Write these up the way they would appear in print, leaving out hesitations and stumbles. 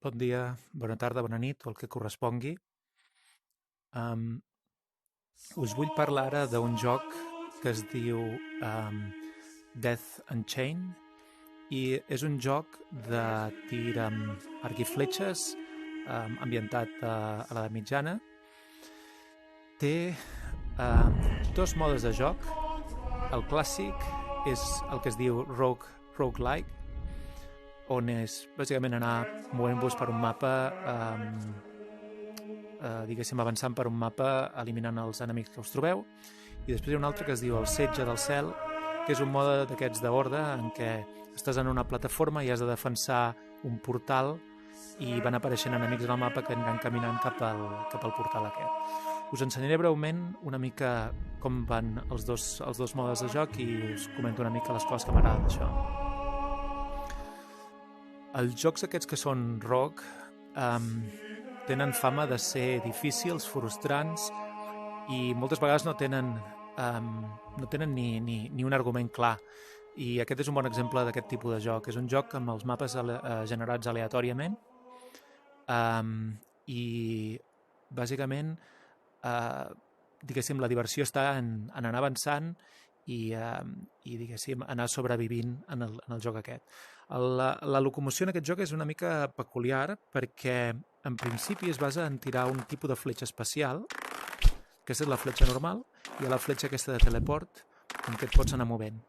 Bon dia, bona tarda, bona nit, o el que correspongui. Us vull parlar ara d'un joc que es diu Death Unchained i és un joc de tir amb arc i fletxes ambientat a l'edat mitjana. Té dos modes de joc. El clàssic és el que es diu roguelike, on és bàsicament anar movent-vos per un mapa, diguéssim, avançant per un mapa, eliminant els enemics que us trobeu. I després hi ha un altre que es diu el setge del cel, que és un mode d'aquests d'horda en què estàs en una plataforma i has de defensar un portal i van apareixent enemics en el mapa que aniran caminant cap al portal aquest. Us ensenyaré breument una mica com van els dos modes de joc i us comento una mica les coses que m'agraden d'això. Els jocs aquests que són rogue tenen fama de ser difícils, frustrants i moltes vegades no tenen ni un argument clar. I aquest és un bon exemple d'aquest tipus de joc. És un joc amb els mapes generats aleatòriament i bàsicament diguéssim, la diversió està en anar avançant i diguéssim, anar sobrevivint en el joc aquest. La locomoció en aquest joc és una mica peculiar perquè en principi es basa en tirar un tipus de fletxa especial. Aquesta és la fletxa normal i la fletxa aquesta de teleport en què et pots anar movent.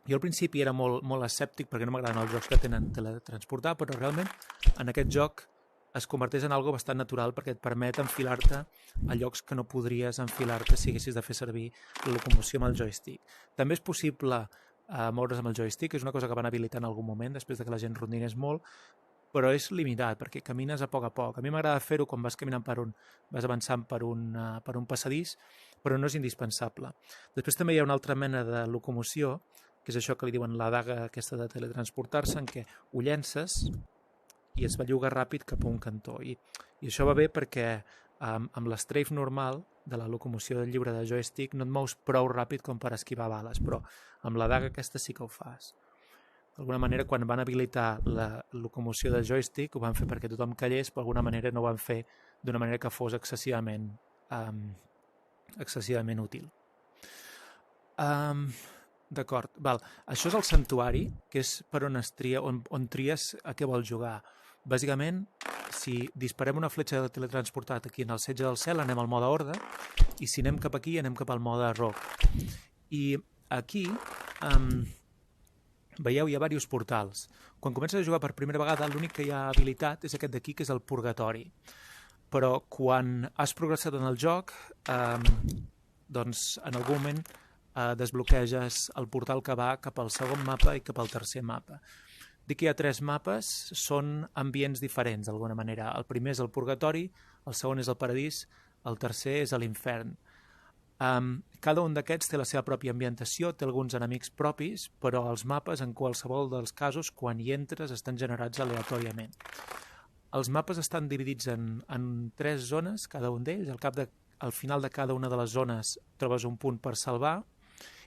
Jo al principi era molt escèptic perquè no m'agraden els jocs que tenen teletransportar, però realment en aquest joc es converteix en algo bastant natural perquè et permet enfilar-te a llocs que no podries enfilar-te si haguessis de fer servir la locomoció amb el joystick. També és possible moure's amb el joystick, és una cosa que van habilitar en algun moment després de que la gent rondinés molt, però és limitat perquè camines a poc. A mi m'agrada fer-ho quan vas caminant vas avançant per un passadís, però no és indispensable. Després també hi ha una altra mena de locomoció, que és això que li diuen la daga aquesta de teletransportar-se, en què ho llences i es belluga ràpid cap a un cantó. I això va bé perquè amb l'estrafe normal de la locomoció del llibre de joystick no et mous prou ràpid com per esquivar bales, però amb la daga aquesta sí que ho fas. D'alguna manera, quan van habilitar la locomoció de joystick, ho van fer perquè tothom callés, però d'alguna manera no ho van fer d'una manera que fos excessivament útil. D'acord, això és el santuari, que és per on tries a què vols jugar. Bàsicament, si disparem una fletxa de teletransportat aquí en el setge del cel, anem al mode horda, i si anem cap aquí, anem cap al mode rogue. I aquí, veieu, hi ha diversos portals. Quan comences a jugar per primera vegada, l'únic que hi ha habilitat és aquest d'aquí, que és el purgatori. Però quan has progressat en el joc, doncs en algun moment desbloqueges el portal que va cap al segon mapa i cap al tercer mapa. Dic que hi ha 3 mapes, són ambients diferents d'alguna manera. El primer és el purgatori, el segon és el paradís, el tercer és l'infern. Cada un d'aquests té la seva pròpia ambientació, té alguns enemics propis, però els mapes, en qualsevol dels casos, quan hi entres, estan generats aleatòriament. Els mapes estan dividits en 3 zones, cada un d'ells. Al final de cada una de les zones trobes un punt per salvar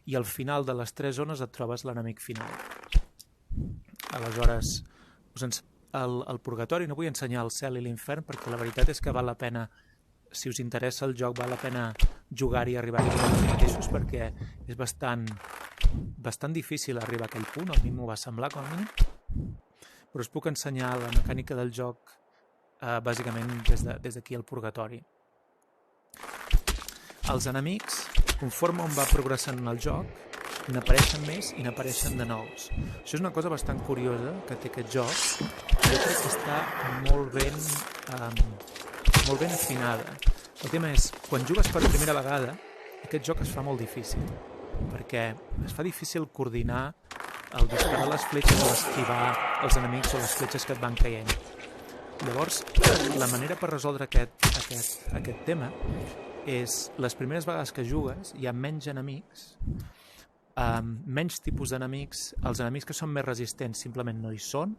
i al final de les 3 zones et trobes l'enemic final. Aleshores, el purgatori, no vull ensenyar el cel i l'infern perquè la veritat és que val la pena, si us interessa el joc, val la pena jugar-hi i arribar-hi vosaltres mateixos perquè és bastant difícil arribar a aquell punt, a mi m'ho va semblar com a mínim, però us puc ensenyar la mecànica del joc bàsicament des d'aquí al purgatori. Els enemics, conforme on va progressant en el joc, n'apareixen més i n'apareixen de nous. Això és una cosa bastant curiosa que té aquest joc. Jo crec que està molt ben afinada. El tema és, quan jugues per primera vegada, aquest joc es fa molt difícil, perquè es fa difícil coordinar el disparar les fletxes o esquivar els enemics o les fletxes que et van caient. Llavors, la manera per resoldre aquest tema és, les primeres vegades que jugues hi ha menys enemics, menys tipus d'enemics, els enemics que són més resistents simplement no hi són,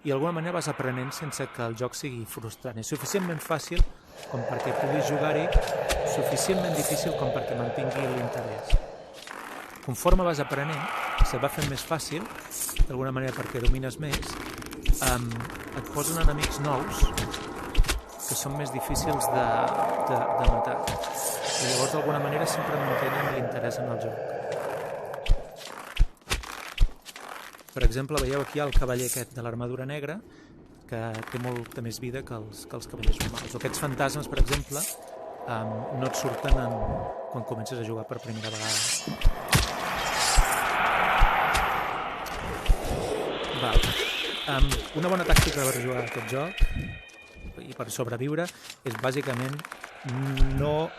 i d'alguna manera vas aprenent sense que el joc sigui frustrant. És suficientment fàcil com perquè puguis jugar-hi, suficientment difícil com perquè mantingui l'interès. Conforme vas aprenent, se't va fent més fàcil, d'alguna manera perquè domines més, et posen enemics nous que són més difícils de matar. I llavors, d'alguna manera, sempre mantenen l'interès en el joc. Per exemple, veieu aquí el cavaller aquest de l'armadura negra, que té molta més vida que els cavallers normals. O aquests fantasmes, per exemple, no et surten quan comences a jugar per primera vegada. Una bona tàctica per jugar a aquest joc i per sobreviure és bàsicament no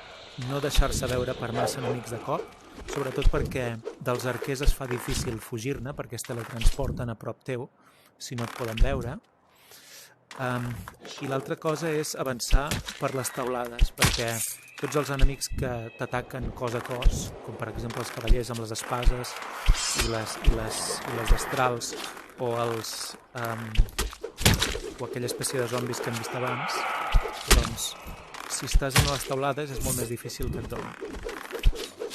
deixar-se veure per massa enemics de cop, sobretot perquè dels arquers es fa difícil fugir-ne perquè es teletransporten a prop teu si no et poden veure. I l'altra cosa és avançar per les taulades, perquè tots els enemics que t'ataquen cos a cos, com per exemple els cavallers amb les espases i les destrals o aquella espècie de zombis que hem vist abans, doncs si estàs en les taulades és molt més difícil que et doni.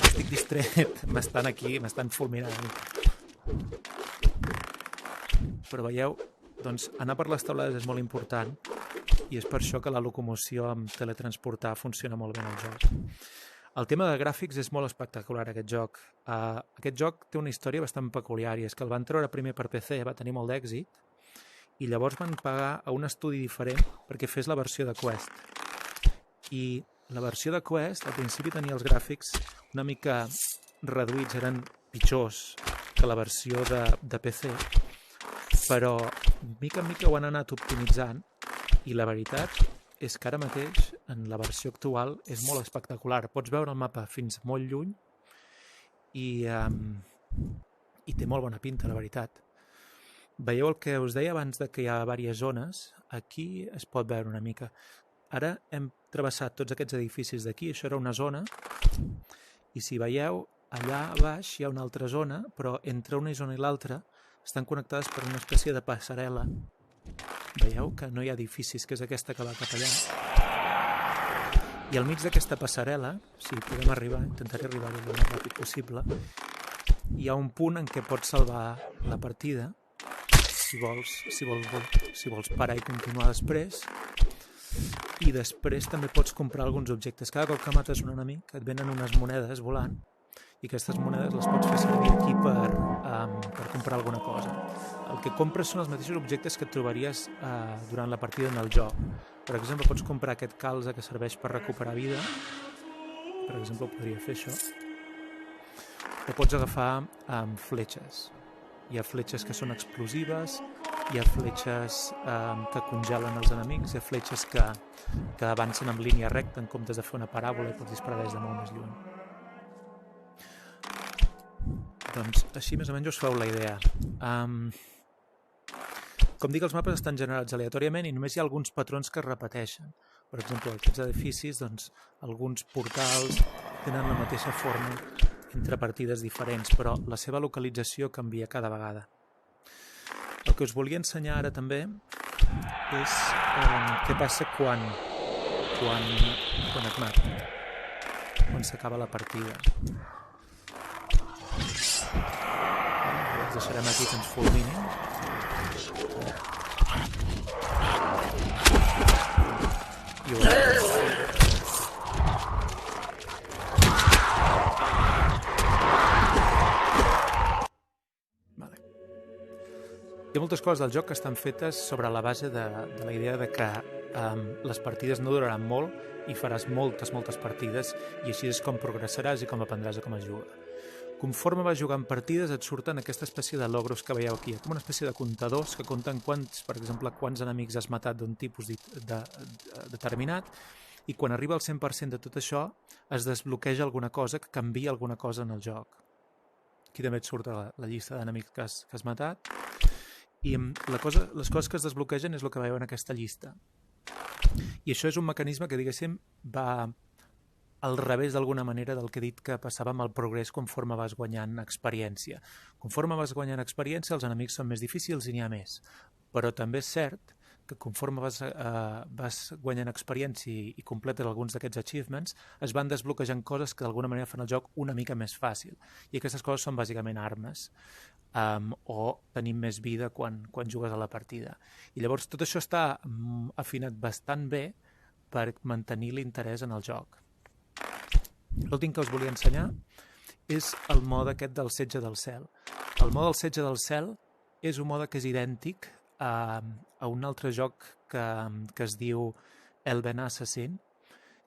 Estic distret, m'estan fulminant. Però veieu, doncs anar per les taulades és molt important i és per això que la locomoció amb teletransportar funciona molt bé en el joc. El tema de gràfics és molt espectacular, aquest joc. Aquest joc té una història bastant peculiar i és que el van treure primer per PC, va tenir molt d'èxit, i llavors van pagar a un estudi diferent perquè fes la versió de Quest. I la versió de Quest al principi tenia els gràfics una mica reduïts, eren pitjors que la versió de PC, però mica en mica ho han anat optimitzant i la veritat és que ara mateix en la versió actual és molt espectacular. Pots veure el mapa fins molt lluny i té molt bona pinta, la veritat. Veieu el que us deia abans de que hi ha diverses zones? Aquí es pot veure una mica. Ara hem travessat tots aquests edificis d'aquí, això era una zona, i si veieu, allà a baix hi ha una altra zona, però entre una zona i l'altra estan connectades per una espècie de passarel·la. Veieu que no hi ha edificis, que és aquesta que va cap allà. I al mig d'aquesta passarel·la, si podem arribar, intentaré arribar-hi el més ràpid possible, hi ha un punt en què pots salvar la partida, si vols parar i continuar després, i després també pots comprar alguns objectes. Cada cop que mates un enemic et venen unes monedes volant i aquestes monedes les pots fer servir aquí per comprar alguna cosa. El que compres són els mateixos objectes que et trobaries durant la partida en el joc. Per exemple, pots comprar aquest calze que serveix per recuperar vida. Per exemple, podria fer això. O pots agafar fletxes. Hi ha fletxes que són explosives, hi ha fletxes que congelen els enemics, hi ha fletxes que avancen en línia recta en comptes de fer una paràbola i pots disparar des de molt més lluny. Doncs així més o menys us feu la idea. Com dic, els mapes estan generats aleatòriament i només hi ha alguns patrons que es repeteixen. Per exemple, aquests edificis, doncs, alguns portals tenen la mateixa forma entre partides diferents, però la seva localització canvia cada vegada. El que us volia ensenyar ara també és què passa quan et maten, quan s'acaba la partida. Els deixarem aquí que ens fulminin. I ho veurem. Hi ha moltes coses del joc que estan fetes sobre la base de la idea de que les partides no duraran molt i faràs moltes partides i així és com progressaràs i com aprendràs a com es juga. Conforme vas jugant partides et surten aquesta espècie de logros que veieu aquí, com una espècie de comptadors que compten per exemple, quants enemics has matat d'un tipus determinat i quan arriba al 100% de tot això es desbloqueja alguna cosa que canvia alguna cosa en el joc. Aquí també et surt la llista d'enemics que has matat. I les coses que es desbloquegen és el que veieu en aquesta llista. I això és un mecanisme que, diguéssim, va al revés d'alguna manera del que he dit que passava amb el progrés conforme vas guanyant experiència. Conforme vas guanyant experiència, els enemics són més difícils i n'hi ha més. Però també és cert que conforme vas guanyant experiència i completes alguns d'aquests achievements, es van desbloquejant coses que d'alguna manera fan el joc una mica més fàcil. I aquestes coses són bàsicament armes o tenir més vida quan jugues a la partida. I llavors tot això està afinat bastant bé per mantenir l'interès en el joc. L'últim que us volia ensenyar és el mode aquest del setge del cel. El mode del setge del cel és un mode que és idèntic a un altre joc que es diu Elven Assassin,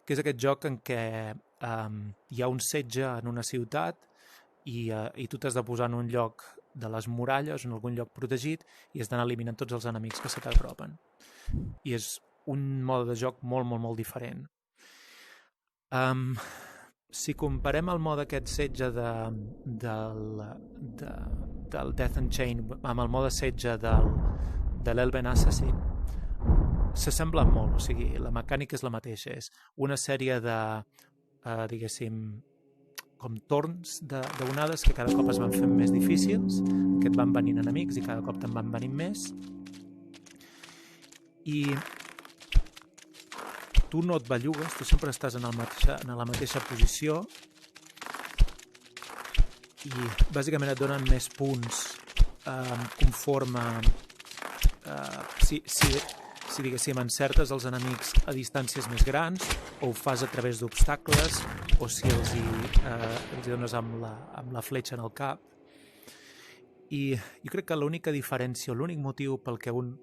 que és aquest joc en què hi ha un setge en una ciutat i tu t'has de posar en un lloc de les muralles, en algun lloc protegit, i has d'anar eliminant tots els enemics que se t'apropen. I és un mode de joc molt, molt, molt diferent. Si comparem el mode aquest setge del Death Unchained amb el mode setge de l'Elven Assassin, s'assemblen molt, o sigui, la mecànica és la mateixa, és una sèrie de, diguéssim, com torns d'onades que cada cop es van fent més difícils, que et van venint enemics i cada cop te'n van venint més. I tu no et bellugues, tu sempre estàs en la mateixa posició i bàsicament et donen més punts conforme si diguéssim encertes els enemics a distàncies més grans o ho fas a través d'obstacles o si els dones amb la fletxa en el cap. I jo crec que l'única diferència, l'únic motiu pel que un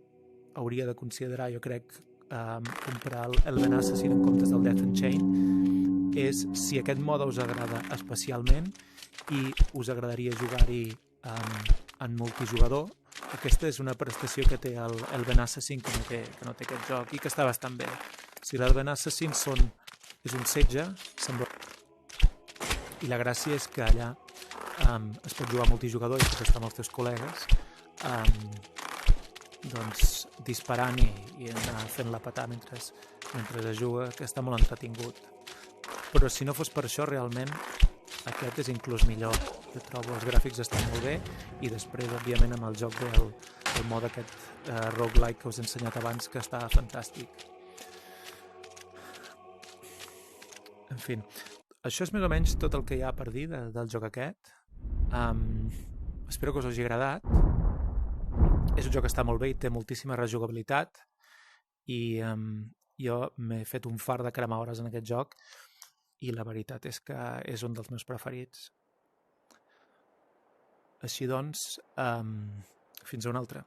hauria de considerar, jo crec, comprar l'Elven Assassin en comptes del Death Unchained és si aquest mode us agrada especialment i us agradaria jugar-hi en multijugador. Aquesta és una prestació que té l'Elven Assassin que no té aquest joc i que està bastant bé. Si l'Elven Assassin és un setge, sembla, i la gràcia és que allà es pot jugar multijugador i pots estar amb els teus col·legues doncs disparant i anar fent-la petar mentre es juga, que està molt entretingut. Però si no fos per això, realment aquest és inclús millor. Jo trobo els gràfics estan molt bé i després, òbviament, amb el joc ve el mode aquest roguelike que us he ensenyat abans, que està fantàstic. En fi, això és més o menys tot el que hi ha per dir del joc aquest. Espero que us hagi agradat. És un joc que està molt bé i té moltíssima rejugabilitat i jo m'he fet un fart de cremar hores en aquest joc i la veritat és que és un dels meus preferits. Així doncs, fins a una altra.